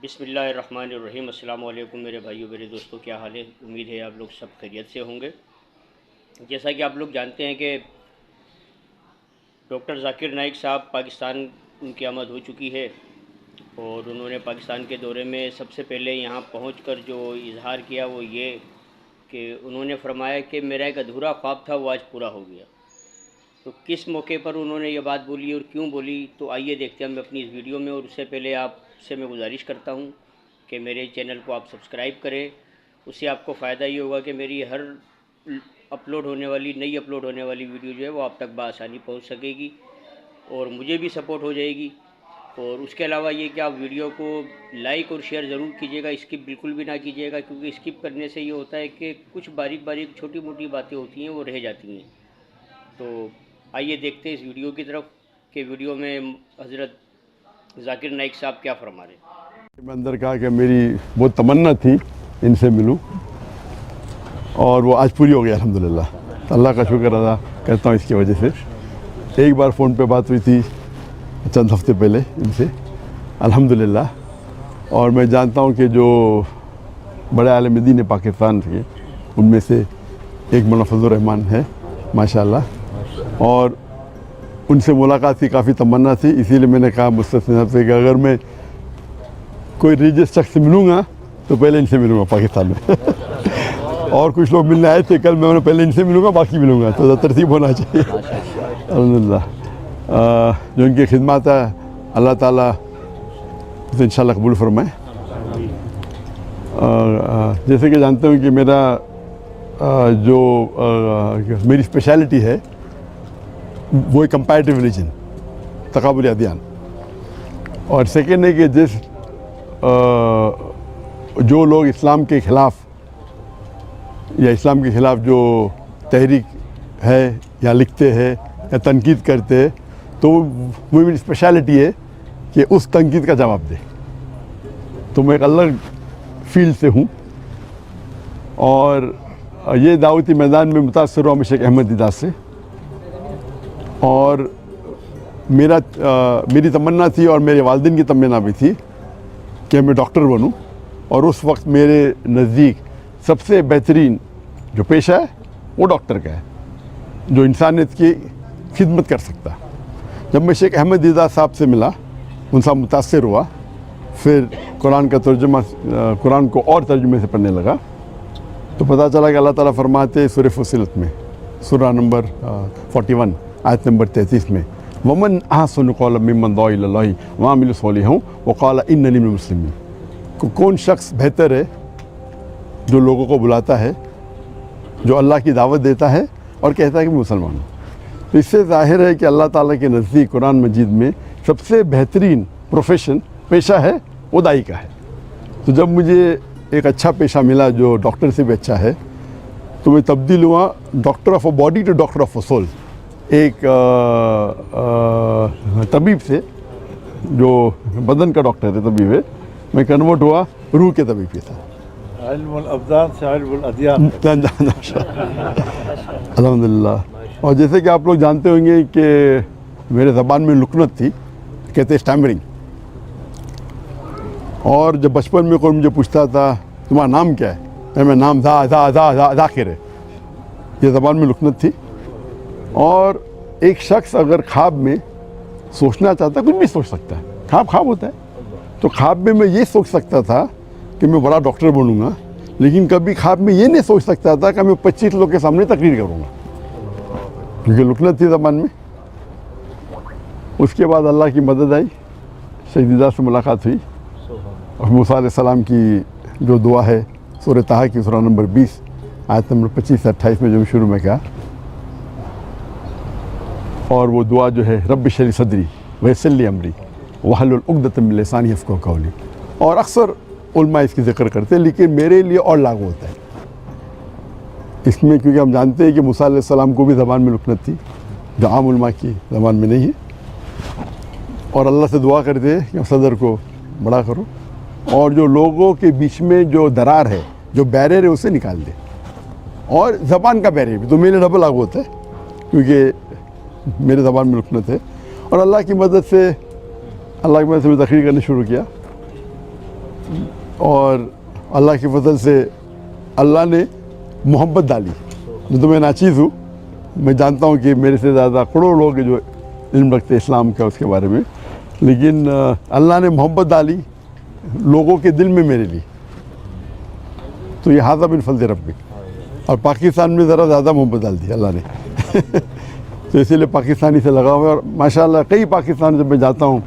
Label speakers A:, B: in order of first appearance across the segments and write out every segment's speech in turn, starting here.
A: بسم اللہ الرحمن الرحیم۔ السلام علیکم میرے بھائیوں، میرے دوستوں، کیا حال ہے؟ امید ہے آپ لوگ سب خیریت سے ہوں گے۔ جیسا کہ آپ لوگ جانتے ہیں کہ ڈاکٹر ذاکر نائک صاحب پاکستان ان کی آمد ہو چکی ہے، اور انہوں نے پاکستان کے دورے میں سب سے پہلے یہاں پہنچ کر جو اظہار کیا وہ یہ کہ انہوں نے فرمایا کہ میرا ایک ادھورا خواب تھا، وہ آج پورا ہو گیا۔ تو کس موقع پر انہوں نے یہ بات بولی اور کیوں بولی، تو آئیے دیکھتے ہیں ہم اپنی اس ویڈیو میں۔ اور اس سے پہلے آپ سے میں گزارش کرتا ہوں کہ میرے چینل کو آپ سبسکرائب کریں، اس سے آپ کو فائدہ یہ ہوگا کہ میری ہر نئی اپلوڈ ہونے والی ویڈیو جو ہے وہ آپ تک بآسانی پہنچ سکے گی، اور مجھے بھی سپورٹ ہو جائے گی۔ اور اس کے علاوہ یہ کہ آپ ویڈیو کو لائک اور شیئر ضرور کیجیے گا، اسکپ بالکل بھی نہ کیجیے گا، کیونکہ اسکپ کرنے سے یہ ہوتا ہے کہ کچھ باریک باریک چھوٹی موٹی باتیں ہوتی ہیں وہ رہ جاتی ہیں۔ تو آئیے دیکھتے ہیں اس ویڈیو کی طرف کہ ویڈیو میں حضرت ذاکر نائک صاحب کیا فرما رہے ہیں۔
B: میں اندر کہا کہ میری بہت تمنا تھی ان سے ملوں، اور وہ آج پوری ہو گئی الحمدللہ۔ اللہ کا شکر ادا کرتا ہوں اس کی وجہ سے۔ ایک بار فون پہ بات ہوئی تھی چند ہفتے پہلے ان سے الحمدللہ، اور میں جانتا ہوں کہ جو بڑے عالم دین پاکستان کے ان میں سے ایک مولانا فضل الرحمان ہے ماشاءاللہ، اور ان سے ملاقات کی کافی تمنا تھی۔ اسی لیے میں نے کہا مستثنی صاحب سے کہ اگر میں کوئی ریلیجس شخص سے ملوں گا تو پہلے ان سے ملوں گا پاکستان میں۔ اور کچھ لوگ ملنے آئے تھے کل، میں پہلے ان سے ملوں گا باقی ملوں گا، تو ترتیب ہونا چاہیے الحمدللہ۔ جو ان کی خدمات ہے اللہ تعالیٰ اسے انشاءاللہ قبول فرمائے۔ جیسے کہ جانتے ہوں کہ میرا جو میری اسپیشلٹی ہے وہ کمپیریٹیو ریلیجن، تقابلی ادیان، اور سیکنڈ ہے کہ جو لوگ اسلام کے خلاف یا اسلام کے خلاف جو تحریک ہے یا لکھتے ہیں یا تنقید کرتے ہیں، تو وہ میری اسپیشلٹی ہے کہ اس تنقید کا جواب دے۔ تو میں ایک الگ فیلڈ سے ہوں، اور یہ دعوتی میدان میں متاثر ہوا شیخ احمد دیدار سے، اور میری تمنا تھی اور میرے والدین کی تمنا بھی تھی کہ میں ڈاکٹر بنوں، اور اس وقت میرے نزدیک سب سے بہترین جو پیشہ ہے وہ ڈاکٹر کا ہے، جو انسانیت کی خدمت کر سکتا۔ جب میں شیخ احمد دیدار صاحب سے ملا، ان سے متاثر ہوا، پھر قرآن کا ترجمہ، قرآن کو اور ترجمے سے پڑھنے لگا، تو پتہ چلا کہ اللہ تعالیٰ فرماتے سورہ فصلت میں، سورہ نمبر 41 آیت نمبر 33 میں، ومن احسن قولا ممن دعا الی اللہ وعمل صالحا وقال اننی من المسلمین۔ کون شخص بہتر ہے جو لوگوں کو بلاتا ہے، جو اللہ کی دعوت دیتا ہے اور کہتا ہے کہ میں مسلمان ہوں۔ تو اس سے ظاہر ہے کہ اللہ تعالیٰ کے نزدیک قرآن مجید میں سب سے بہترین پروفیشن، پیشہ ہے وہ داعی کا ہے۔ تو جب مجھے ایک اچھا پیشہ ملا جو ڈاکٹر سے بھی اچھا ہے، تو میں تبدیل ہوا doctor of a body to doctor of a soul. ایک طبیب سے جو بدن کا ڈاکٹر ہے، طبیب ہے، میں کنورٹ ہوا روح کے طبیب کے ساتھ۔
C: علم الابدان سے علم الادیان۔
B: الحمدللہ۔ اور جیسے کہ آپ لوگ جانتے ہوں گے کہ میرے زبان میں لکنت تھی، کہتے اسٹیمرنگ، اور جب بچپن میں کوئی مجھے پوچھتا تھا تمہارا نام کیا ہے، میں نام ذاکر ہے، یہ زبان میں لکنت تھی۔ اور ایک شخص اگر خواب میں سوچنا چاہتا ہے، کچھ بھی سوچ سکتا ہے، خواب ہوتا ہے، تو خواب میں یہ سوچ سکتا تھا کہ میں بڑا ڈاکٹر بنوں گا، لیکن کبھی خواب میں یہ نہیں سوچ سکتا تھا کہ میں 25 لوگ کے سامنے تقریر کروں گا، کیونکہ لکنت تھی زبان میں۔ اس کے بعد اللہ کی مدد آئی، شیخ دیدار سے ملاقات ہوئی، اور موسیٰ علیہ السلام کی جو دعا ہے سورہ طٰہٰ کی سورہ نمبر 20 آیت نمبر 25 سے 28 میں جو شروع میں کہا، اور وہ دعا جو ہے رب اشرح لی صدری ویسر لی امری واحلل عقدۃ من لسانی یفقہوا قولی، اور اکثر علماء اس کی ذکر کرتے ہیں، لیکن میرے لیے اور لاگو ہوتا ہے اس میں، کیونکہ ہم جانتے ہیں کہ موسیٰ علیہ السلام کو بھی زبان میں لکنت تھی جو عام علماء کی زبان میں نہیں ہے، اور اللہ سے دعا کرتے ہیں کہ صدر کو بڑا کرو، اور جو لوگوں کے بیچ میں جو درار ہے، جو بیریئر ہے، اسے نکال دے، اور زبان کا بیریئر بھی تو میرے ڈبل لاگو ہوتا ہے کیونکہ میرے زبان میں لکنت ہے۔ اور اللہ کی مدد سے میں تقریر کرنا شروع کیا، اور اللہ کے فضل سے اللہ نے محبت ڈالی. جو تو میں ناچیز ہوں, میں جانتا ہوں کہ میرے سے زیادہ کروڑوں لوگ ہیں جو علم رکھتے اسلام کا اس کے بارے میں, لیکن اللہ نے محبت ڈالی لوگوں کے دل میں میرے لیے. تو یہ ھذا من فضل ربک. اور پاکستان میں ذرا زیادہ محبت ڈال دی اللہ نے. تو اسی لیے پاکستانی سے لگا ہوا ہے. اور ماشاءاللہ کئی پاکستان جب میں جاتا ہوں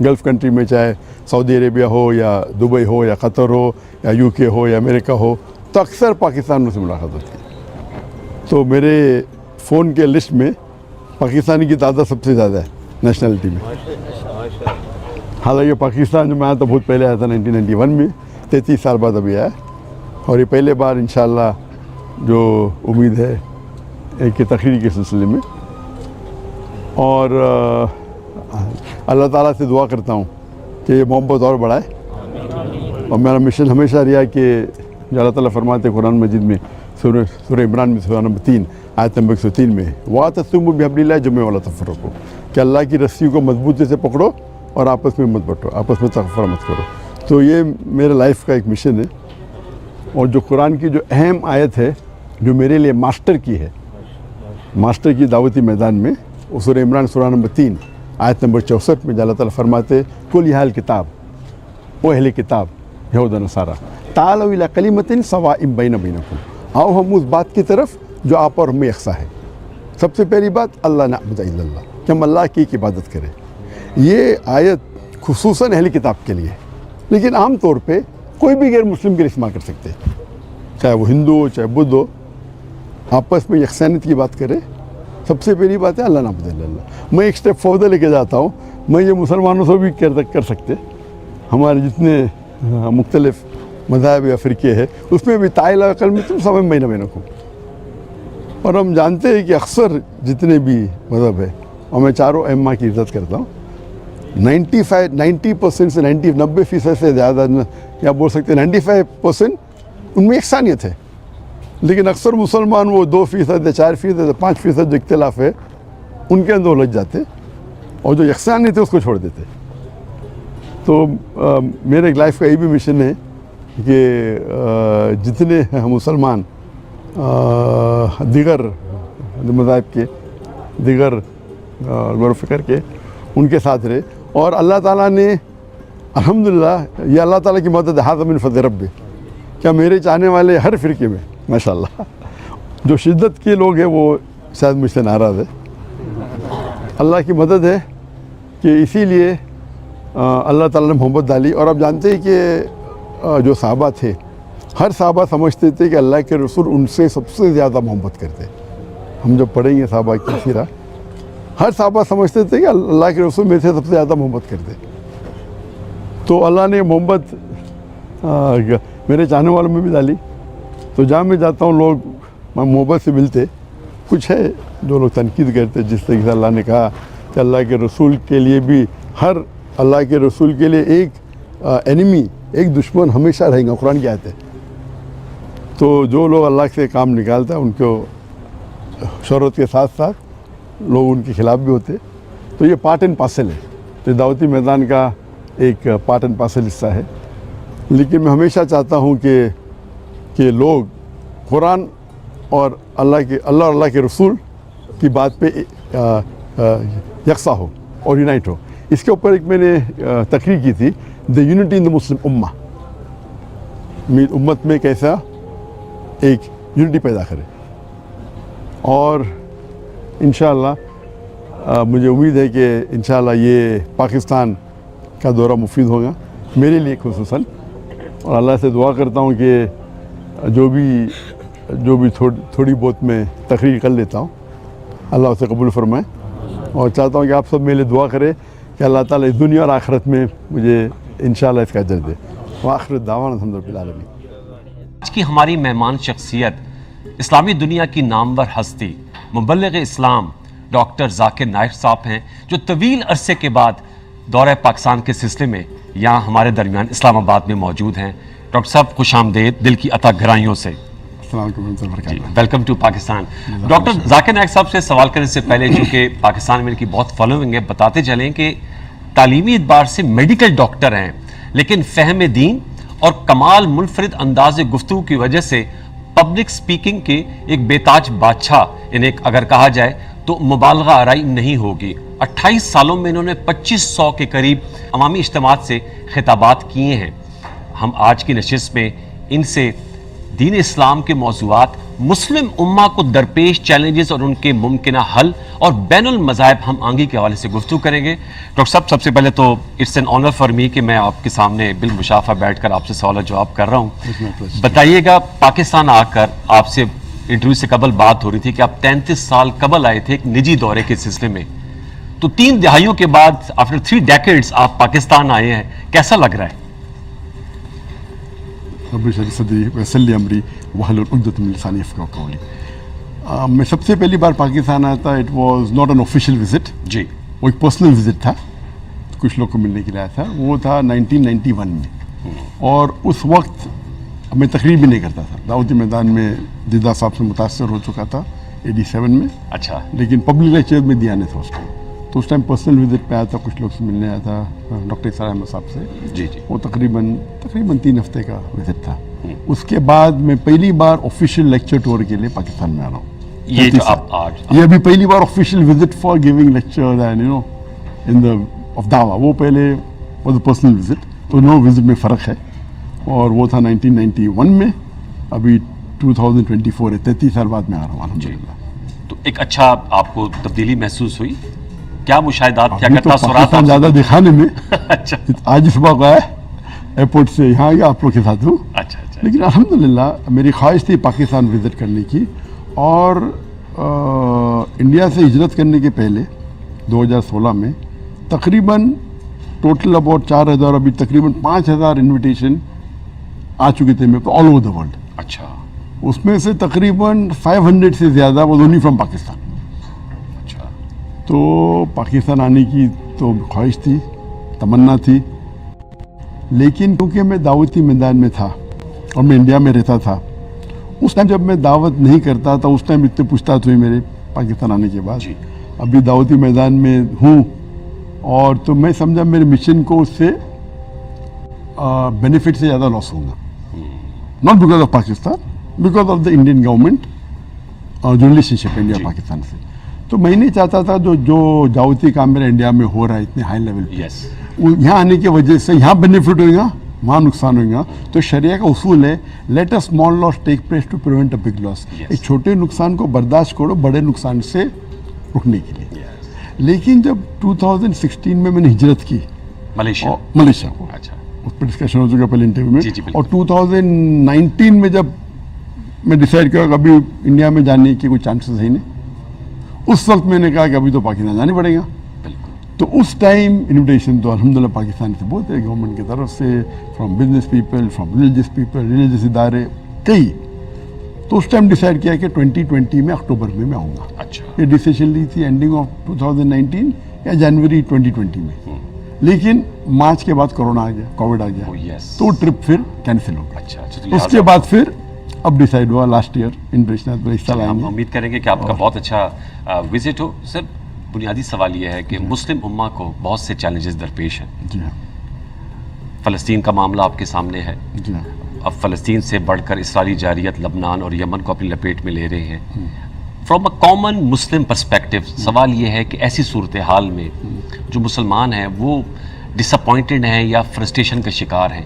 B: گلف کنٹری میں, چاہے سعودی عربیہ ہو یا دبئی ہو یا قطر ہو یا یو کے ہو یا امریکہ ہو, تو اکثر پاکستان سے ملاقات ہوتی ہے. تو میرے فون کے لسٹ میں پاکستانی کی تعداد سب سے زیادہ ہے نیشنلٹی میں. حالانکہ پاکستان جو میں آیا تھا بہت پہلے آیا تھا 1991 میں, 33 سال بعد ابھی آیا. اور یہ پہلے بار انشاءاللہ جو امید ہے ایک تقریر کے سلسلے میں. اور اللہ تعالیٰ سے دعا کرتا ہوں کہ یہ محبت اور بڑھائے. اور میرا مشن ہمیشہ رہا کہ جو اللہ تعالیٰ فرماتے ہیں قرآن مجید میں سورہ عمران میں سورہ نمبر 3 آیت نمبر 103 میں, وَاعْتَصِمُوا بِحَبْلِ اللَّهِ جَمِيعًا وَلَا تَفَرَّقُوا, کہ اللہ کی رسی کو مضبوطی سے پکڑو اور آپس میں مت بٹو, آپس میں تفرقہ مت کرو. تو یہ میرے لائف کا ایک مشن ہے. اور جو قرآن کی جو اہم آیت ہے جو میرے لیے ماسٹر کی ہے, ماسٹر کی دعوتی میدان میں, وہ سورہ عمران سورہ نمبر 3 آیت نمبر 64 میں اللہ تعالیٰ فرماتے قُلْ يَا أَهْلَ الْكِتَابِ, او اہل کتاب یہود و نصارہ, تعالوا إِلَىٰ كَلِمَةٍ سَوَاءٍ بَيْنَ بَيْنَكُمْ, آؤ ہم اس بات کی طرف جو آپ اور ہم میں یکساں ہے. سب سے پہلی بات اللہ نعبد الا اللہ, کہ ہم اللہ کی عبادت کریں. یہ آیت خصوصاً اہل کتاب کے لیے, لیکن عام طور پہ کوئی بھی غیر مسلم کے لیے استعمال کر سکتے, چاہے وہ ہندو ہو چاہے بدھ ہو, آپس میں یکسانیت کی بات کرے. سب سے پہلی بات ہے اللہ نعبد الا اللہ. میں ایک سٹیپ فوردر لے کے جاتا ہوں, میں یہ مسلمانوں سے بھی کر سکتے, ہمارے جتنے مختلف مذاہب یا فرقے ہیں اس میں بھی تعالیٰ کلمۃ سواء بین بینکم. اور ہم جانتے ہیں کہ اکثر جتنے بھی مذہب ہے, اور میں چاروں ائمہ کی عزت کرتا ہوں, 90% سے 90% سے زیادہ, یا بول سکتے ہیں 95% ان میں یکسانیت ہے. لیکن اکثر مسلمان وہ 2% یا 4% یا 5% جو اختلاف ہے ان کے اندر الجھ جاتے, اور جو یکسانیت ہے اس کو چھوڑ دیتے. تو میرے ایک لائف کا یہ بھی مشن ہے کہ جتنے مسلمان دیگر مذاہب کے, دیگر غور و فکر کے, ان کے ساتھ رہے. اور اللہ تعالیٰ نے الحمدللہ, یہ اللہ تعالیٰ کی مدد ھذا من فضل ربی, کیا میرے چاہنے والے ہر فرقے میں ماشاءاللہ جو شدت کے لوگ ہیں وہ شاید مجھ سے ناراض ہے. اللہ کی مدد ہے کہ اسی لیے اللہ تعالیٰ نے محبت ڈالی. اور آپ جانتے ہیں کہ جو صحابہ تھے, ہر صحابہ سمجھتے تھے کہ اللہ کے رسول ان سے سب سے زیادہ محبت کرتے. ہم جب پڑھیں گے صحابہ کی سیرہ, ہر صحابہ سمجھتے تھے کہ اللہ کے رسول میں سے سب سے زیادہ محبت کرتے. تو اللہ نے محبت میرے چاہنے والوں میں بھی ڈالی. تو جہاں میں جاتا ہوں لوگ محبت سے ملتے. کچھ ہے جو لوگ تنقید کرتے, جس طریقے سے اللہ نے کہا کہ اللہ کے رسول کے لیے بھی, ہر اللہ کے رسول کے لیے ایک اینیمی, ایک دشمن ہمیشہ رہیں گا, قرآن کی آیت ہے. تو جو لوگ اللہ سے کام نکالتا ہے ان کو شہرت کے ساتھ ساتھ لوگ ان کے خلاف بھی ہوتے. تو یہ پارٹ اینڈ پارسل ہے, تو دعوتی میدان کا ایک پارٹ اینڈ پارسل حصہ ہے. لیکن میں ہمیشہ چاہتا ہوں کہ لوگ قرآن اور اللہ کے رسول کی بات پہ یکساں ہو اور یونائٹ ہو. اس کے اوپر ایک میں نے تقریر کی تھی, the unity in the Muslim امہ, امت میں کیسا ایک یونٹی پیدا کرے. اور انشاءاللہ مجھے امید ہے کہ انشاءاللہ یہ پاکستان کا دورہ مفید ہوگا میرے لیے خصوصاً. اور اللہ سے دعا کرتا ہوں کہ جو بھی تھوڑی بہت میں تقریر کر لیتا ہوں اللہ اسے قبول فرمائے. اور چاہتا ہوں کہ آپ سب میرے لیے دعا کرے کہ اللہ تعالیٰ اس دنیا اور آخرت میں مجھے انشاءاللہ اس کا اجر دے. وآخر دعوانا الحمد للہ رب العالمین.
D: آج کی ہماری مہمان شخصیت اسلامی دنیا کی نامور ہستی مبلغ اسلام ڈاکٹر ذاکر نائک صاحب ہیں, جو طویل عرصے کے بعد دورہ پاکستان کے سلسلے میں یہاں ہمارے درمیان اسلام آباد میں موجود ہیں. ڈاکٹر صاحب خوش آمدید دل کی عطا گہرائیوں سے. Welcome to Pakistan. Doctor Zakir Naik صاحب سے سوال کرنے سے پہلے, چونکہ پاکستان میں ان کی بہت فالوئنگ ہے, بتاتے چلیں کہ تعلیمی اعتبار سے میڈیکل ڈاکٹر ہیں, لیکن فہم دین اور کمال منفرد انداز گفتگو کی وجہ سے پبلک سپیکنگ کے ایک بے تاج بادشاہ انہیں اگر کہا جائے تو مبالغہ آرائی نہیں ہوگی. 28 سالوں میں انہوں نے 2500 کے قریب عوامی اجتماعات سے خطابات کیے ہیں. ہم آج کی نشست میں ان سے دین اسلام کے موضوعات، مسلم امہ کو درپیش چیلنجز اور ان کے ممکنہ حل، اور بین المذاہب ہم آہنگی کے حوالے سے گفتگو کریں گے. ڈاکٹر صاحب، سب سے پہلے تو it's an honour for me کہ میں آپ کے سامنے بالمشافہ بیٹھ کر آپ سے سوال جواب کر رہا ہوں. بتائیے گا، پاکستان آ کر آپ سے انٹرویو سے قبل بات ہو رہی تھی کہ آپ 33 سال قبل آئے تھے ایک نجی دورے کے سلسلے میں، تو 3 دہائیوں کے بعد آفٹر 3 ڈیکیڈز آپ پاکستان آئے ہیں، کیسا لگ رہا ہے؟
B: میں سب سے پہلی بار پاکستان آیا تھا، it was not an official visit,
D: جی،
B: وہ ایک پرسنل وزٹ تھا، کچھ لوگ کو ملنے کے لیے آیا تھا. وہ تھا 1991 میں، اور اس وقت میں تقریر بھی نہیں کرتا تھا. دعوتی میدان میں جدہ صاحب سے متاثر ہو چکا تھا 87 میں،
D: اچھا،
B: لیکن پبلک لیکچر میں دیا نہیں تھا اس ٹائم. تو اس ٹائم پرسنل وزٹ پہ آیا تھا، کچھ لوگ سے ملنے آیا تھا ڈاکٹر اسرار احمد صاحب سے.
D: جی جی،
B: وہ تقریباً 3 ہفتے کا وزٹ تھا. اس کے بعد میں پہلی بار آفیشیل لیکچر ٹور کے لیے پاکستان میں آ رہا ہوں.
D: یہ جو آپ آج
B: یہ ابھی پہلی بار official visit for giving lecture and you know in the of دعویٰ. وہ پہلے واز اے پرسنل وزٹ، تو نو وزٹ میں فرق ہے. اور وہ تھا 1991 میں، ابھی 2024 ہے، 33 سال بعد میں آ رہا ہوں الحمدللہ.
D: تو ایک اچھا آپ کو تبدیلی محسوس ہوئی؟ کیا مشاہدات کیا
B: ابھی
D: کرتا
B: تو
D: سرات
B: پاکستان زیادہ دکھانے میں
D: اچھا
B: آج صبح کو آیا ایئرپورٹ سے یہاں آیا آپ لوگ کے ساتھ ہوں.
D: اچھا اچھا،
B: لیکن الحمدللہ میری خواہش تھی پاکستان وزٹ کرنے کی. اور انڈیا سے ہجرت کرنے کے پہلے 2016 میں تقریباً ٹوٹل اباؤٹ 4000، ابھی تقریباً 5000 انویٹیشن آ چکے تھے میرے کو آل اوور دا ورلڈ.
D: اچھا،
B: اس میں سے تقریباً 500 سے زیادہ واز اونلی فرام پاکستان.
D: اچھا،
B: تو پاکستان آنے کی تو خواہش تھی، تمنا تھی، لیکن کیونکہ میں دعوتی میدان میں تھا اور میں انڈیا میں رہتا تھا، اس ٹائم جب میں دعوت نہیں کرتا تھا اس ٹائم اتنے پوچھتاچھ ہوئی میرے پاکستان آنے کے بعد.
D: جی،
B: ابھی دعوتی میدان میں ہوں، اور تو میں سمجھا میرے مشن کو اس سے بینیفٹ سے زیادہ لاس ہوگا. Not because of Pakistan, because of the Indian government اور جو ریلیشن شپ انڈیا پاکستان سے. تو میں نہیں چاہتا تھا جو دعوتی کام میرا انڈیا میں ہو رہا ہے اتنے ہائی لیول پہ،
D: یس،
B: یہاں آنے کی وجہ سے یہاں بینیفٹ ہوئے گا، وہاں نقصان ہوئے گا. تو شریعہ کا اصول ہے let a small loss take place to prevent a big loss. ایک چھوٹے نقصان کو برداشت کرو بڑے نقصان سے رکنے کے لیے. لیکن جب 2016 میں نے ہجرت کی ملیشیا کو،
D: اچھا،
B: اس پر ڈسکشن ہو چکا پہلے انٹرویو میں.
D: جی جی،
B: اور 2019 میں جب میں ڈیسائیڈ کیا کہ ابھی انڈیا میں جانے کی کوئی چانسز ہے نہیں، اس وقت میں نے کہا کہ ابھی تو پاکستان جانا پڑے گا. تو اس ٹائم انویٹیشن تو الحمدللہ پاکستان سے بہت ہے، گورنمنٹ کی طرف سے، from business people, from religious people, religious ادارے کئی. تو اس ٹائم ڈیسائیڈ کیا کہ 2020 میں اکتوبر میں آؤں گا.
D: اچھا،
B: یہ ڈیسیشن لی تھی اینڈنگ آف 2019 یا جنوری 2020 میں. لیکن مارچ کے بعد کورونا آ گیا، کووڈ آ گیا، تو ٹرپ پھر کینسل ہو گیا.
D: اچھا،
B: اس کے بعد پھر اب ڈیسائیڈ ہوا لاسٹ ایئر انٹرنیشنل اس سال آئیں
D: ہم
B: گے.
D: امید کریں گے کہ آپ کا بہت اچھا وزٹ ہو. سر، بنیادی سوال یہ ہے کہ مسلم امہ کو بہت سے چیلنجز درپیش ہیں.
B: جی ہاں،
D: فلسطین کا معاملہ آپ کے سامنے ہے،
B: جی ہاں،
D: اب فلسطین سے بڑھ کر اسرائیلی جارحیت لبنان اور یمن کو اپنی لپیٹ میں لے رہے ہیں. From a common Muslim perspective سوال یہ ہے کہ ایسی صورتحال میں جو مسلمان ہیں وہ ڈس اپوائنٹڈ ہیں یا فرسٹریشن کا شکار ہیں،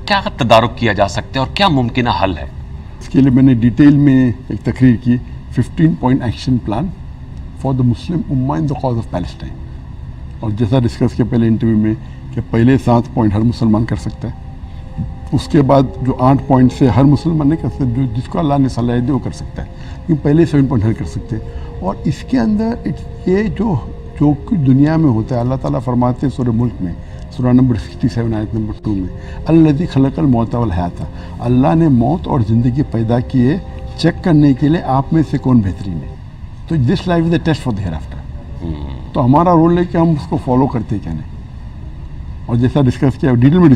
D: کیا تدارک کیا جا سکتا ہے اور کیا ممکنہ حل ہے؟
B: اس کے لیے میں نے ڈیٹیل میں ایک تقریر کی، 15 point action plan for the Muslim امہ in the cause of Palestine. اور جیسا ڈسکس کیا پہلے انٹرویو میں کہ پہلے 7 پوائنٹ ہر مسلمان کر سکتا ہے، اس کے بعد جو 8 پوائنٹ سے ہر مسلمان نہیں کر سکتا، جو جس کو اللہ نے صلاحیت دی وہ کر سکتا ہے، لیکن پہلے 7 پوائنٹ ہر کر سکتے ہیں. اور اس کے اندر یہ جو کچھ دنیا میں ہوتا ہے، اللہ تعالیٰ فرماتے ہیں سورہ ملک میں، سورہ نمبر 67 آیت نمبر 2 میں، الذی خلق الموت والحیات، اللہ نے موت اور زندگی پیدا کیے چیک کرنے کے لیے آپ میں سے کون بہترین ہے. تو this life is a test for the hereafter. تو ہمارا رول ہے کہ ہم اس کو فالو کرتے کیا نہیں. اور جیسا ڈسکس کیا ڈیٹیل میں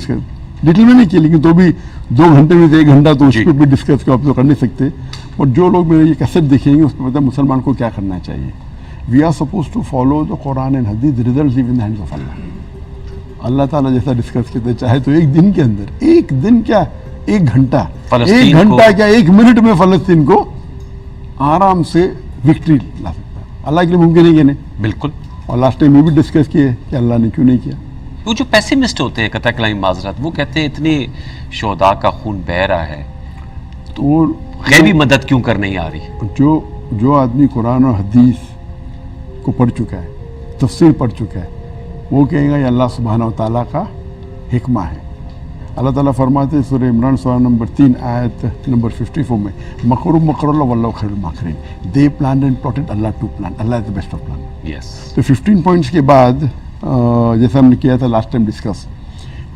B: نہیں کیا، لیکن تو بھی 2 گھنٹے میں سے 1 گھنٹہ تو اس پہ بھی ڈسکس کو آپ تو کر نہیں سکتے. اور جو لوگ میرے یہ کیسٹ دیکھیں گے اس پہ پتہ ہے مسلمان کو کیا کرنا چاہیے. We are suppose to follow the Quran and Hadith, results in the hands of Allah. Allah تعالیٰ جیسا ڈسکس کرتے چاہے تو ایک دن کے اندر، ایک دن کیا، ایک گھنٹہ،
D: فلسطین
B: ایک
D: کو
B: گھنٹہ کیا، ایک منٹ میں فلسطین کو آرام سے وکٹری لا سکتا ہے. اللہ کے لیے ممکن ہے کہ نہیں؟
D: بالکل.
B: اور لاسٹ ٹائم یہ بھی ڈسکس کیے کہ اللہ نے کیوں نہیں کیا.
D: وہ جو پیسمسٹ ہوتے ہیں قطع کلام معذرت، وہ کہتے ہیں اتنے شہداء کا خون بہہ رہا ہے
B: تو وہ
D: غیبی مدد کیوں کر نہیں آ رہی؟
B: جو آدمی قرآن اور حدیث کو پڑھ چکا ہے، تفسیر پڑھ چکا ہے، وہ کہے گا یہ اللہ سبحانہ و تعالیٰ کا حکمہ ہے. اللہ تعالیٰ فرماتے ہیں سورہ عمران سورہ نمبر 3 آیت نمبر 54 میں، مکر اللہ واللہ خیر الماکرین، they plan and plotted Allah too plan, Allah is the best of plan.
D: Yes.
B: تو 15 پوائنٹس کے بعد جیسا ہم نے کیا تھا لاسٹ ٹائم ڈسکس،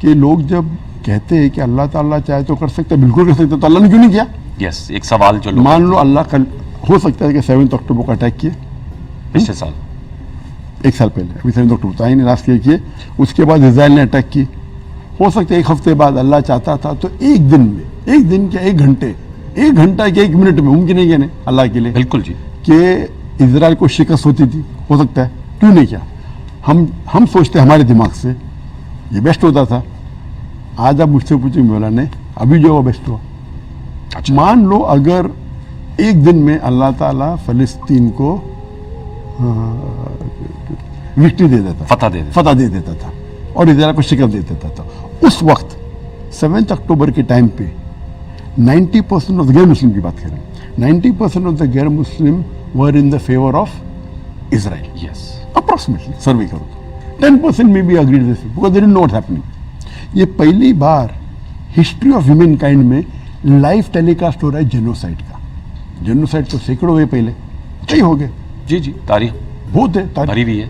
B: کہ لوگ جب کہتے ہیں کہ اللہ تعالیٰ چاہے تو کر سکتا ہے، بالکل کر سکتا ہے، تو اللہ نے کیوں نہیں کیا؟
D: یس. ایک سوال جو لوگ
B: مان لو اللہ کل ہو سکتا ہے کہ 7 اکتوبر کو اٹیک کیے،
D: پچھلے سال،
B: ایک سال پہلے، ابھی 7 اکتوبر تو آئی نہیں، لاسٹ کیے، اس کے بعد اسرائیل نے اٹیک کی. ہو سکتا ہے ایک ہفتے بعد اللہ چاہتا تھا تو ایک دن میں، ایک دن کیا، ایک گھنٹے، ایک گھنٹہ کیا، ایک منٹ میں، ممکن ہے کیا نہیں اللہ کے لیے
D: بالکل جی،
B: کہ اسرائیل کو شکست ہوتی تھی؟ ہو سکتا ہے، کیوں نہیں کیا؟ ہم سوچتے ہیں ہمارے دماغ سے یہ بیسٹ ہوتا تھا. آج آپ مجھ سے پوچھیں مولانا ابھی جو وہ بیسٹ ہوا.
D: اچھا.
B: مان لو اگر ایک دن میں اللہ تعالیٰ فلسطین کو وکٹری دے دیتا، فتح دے دیتا تھا اور اسرائیل کو شکست دے دیتا تھا، اس وقت 7 اکتوبر کے ٹائم پہ 90% آف دا غیر مسلم کی بات کریں، 90% آف دا غیر مسلم were in the favour of Israel.
D: Yes.
B: Approximately survey کرو تو 10% میں بھی agreed this because they don't know what happening. یہ پہلی بار ہسٹری آف ہیومن کائنڈ میں لائیو ٹیلی کاسٹ ہو رہا ہے جینوسائڈ کا. جینوسائڈ تو سینکڑوں ہوئے پہلے، کئی ہو گئے
D: جی جی، تاریخ
B: بہت ہے،
D: بھری ہوئی ہے،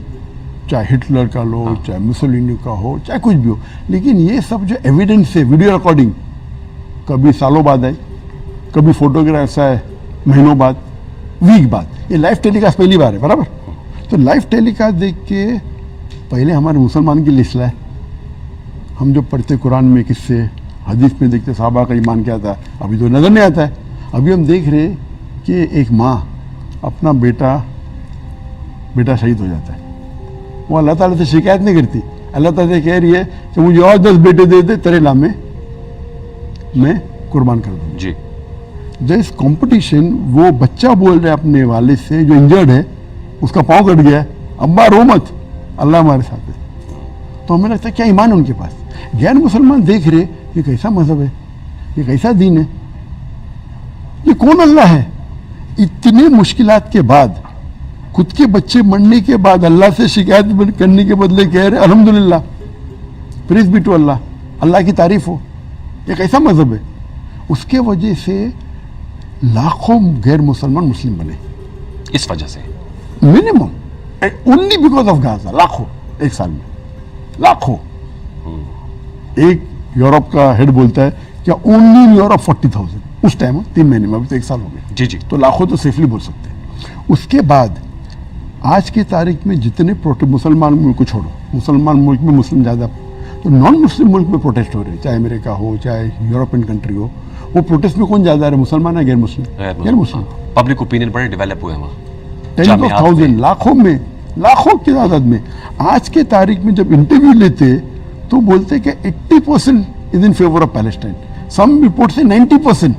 B: چاہے ہٹلر کا لو، چاہے مسولینی کا ہو، چاہے کچھ بھی ہو. لیکن یہ سب جو ایویڈنس ہے، ویڈیو ریکارڈنگ، کبھی سالوں بعد آئی، کبھی فوٹوگرافس آئے مہینوں بعد، ویک بعد. یہ لائیو ٹیلی کاسٹ پہلی بار ہے، برابر. تو لائیو ٹیلی کاسٹ دیکھ کے پہلے ہمارے مسلمان کی لسٹ لائے. ہم جو پڑھتے قرآن میں قصے، حدیث میں دیکھتے صحابہ کا ایمان کیا تھا، ابھی تو نظر نہیں آتا ہے. ابھی ہم دیکھ رہے کہ ایک ماں اپنا بیٹا شہید ہو جاتا ہے، وہ اللہ تعالیٰ سے شکایت نہیں کرتی، اللہ تعالیٰ سے کہہ رہی ہے کہ مجھے اور 10 بیٹے دے دے، تیرے نام میں قربان کر دوں.
D: جی.
B: دیر از کمپٹیشن. وہ بچہ بول رہا ہے اپنے والد سے جو انجرڈ ہے، اس کا پاؤں کٹ گیا ہے، ابا رو مت، اللہ ہمارے ساتھ ہے. تو ہمیں لگتا ہے کیا ایمان ہے ان کے پاس. غیر مسلمان دیکھ رہے یہ کیسا مذہب ہے، یہ کیسا دین ہے، یہ کون اللہ ہے. اتنے مشکلات کے بعد، خود کے بچے مرنے کے بعد اللہ سے شکایت کرنے کے بدلے کہہ رہے الحمدللہ، پریز بی ٹو اللہ، اللہ کی تعریف ہو. یہ کیسا مذہب ہے. اس کے وجہ سے لاکھوں غیر مسلمان مسلم بنے،
D: اس وجہ سے
B: منیمم اونلی بیکاز آف غازہ. لاکھوں ایک سال میں، لاکھوں. ایک یورپ کا ہیڈ بولتا ہے کہ اونلی ان یورپ 40,000 اس ٹائم، 3 مہینے میں، ابھی تو ایک سال ہو گئے.
D: جی جی.
B: تو لاکھوں تو سیفلی بول سکتے ہیں. اس کے بعد آج کی تاریخ میں جتنے مسلمان ملک کو چھوڑو، مسلمان ملک میں مسلم زیادہ، تو نان مسلم ملک میں پروٹیسٹ ہو رہے ہیں، چاہے امریکہ ہو، چاہے یورپین کنٹری ہو. وہ پروٹیسٹ میں کون زیادہ ہے، مسلمان ہے غیر مسلم؟ غیر مسلم.
D: پبلک اوپینین بڑے ڈیولپ ہوئے وہاں،
B: 10,000 لاکھوں میں، لاکھوں کی تعداد میں. آج کے تاریخ میں جب انٹرویو لیتے تو بولتے کہ 80% is in favour of Palestine. Some report سے 90%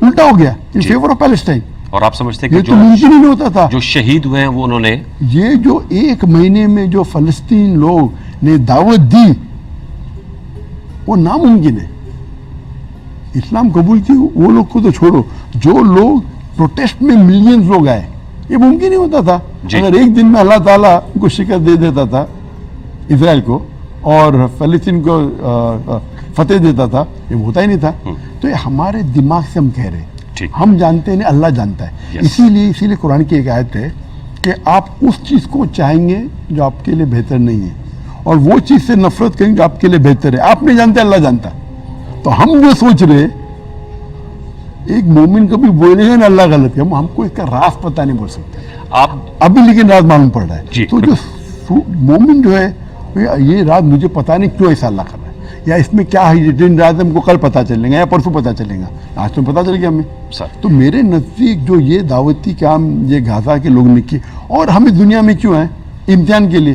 B: الٹا ہو گیا ان فیور آف پیلسٹائن.
D: اور آپ سمجھتے ہیں
B: یہ
D: کہ
B: تو ممکن ہی نہیں ہوتا تھا.
D: جو شہید ہوئے ہیں وہ انہوں نے،
B: یہ جو ایک مہینے میں جو فلسطین لوگ نے دعوت دی وہ ناممکن ہے. اسلام قبول کی وہ لوگ کو تو چھوڑو، جو لوگ پروٹیسٹ میں ملینز لوگ آئے، یہ ممکن نہیں ہوتا تھا. اگر ایک دن میں اللہ تعالیٰ کو شکست دے دیتا تھا اسرائیل کو اور فلسطین کو فتح دیتا تھا، یہ ہوتا ہی نہیں تھا. تو یہ ہمارے دماغ سے ہم کہہ رہے ہیں، ہم جانتے نہیں، اللہ جانتا ہے. اسی لیے قرآن کی ایک آیت ہے کہ آپ اس چیز کو چاہیں گے جو آپ کے لیے بہتر نہیں ہے، اور وہ چیز سے نفرت کریں جو آپ کے لیے بہتر ہے. آپ نہیں جانتے، اللہ جانتا ہے. تو ہم جو سوچ رہے، ایک مومن کبھی بولے گا نا اللہ غلط ہے، ہم کو اس کا راز پتہ نہیں بول سکتے
D: آپ
B: ابھی، لیکن راز معلوم پڑ رہا ہے. تو جو مومن جو ہے یہ راز مجھے پتہ نہیں کیوں ایسا اللہ کر رہا ہے، یا اس میں کیا ہے، جن راز ہم کو کل پتہ چلے گا یا پرسوں پتہ چلے گا، آج تو پتہ چل گیا ہمیں. تو میرے نزدیک جو یہ دعوتی کام یہ غزہ کے لوگ نے کی، اور ہمیں دنیا میں کیوں ہیں امتحان کے لیے،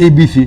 B: A B C,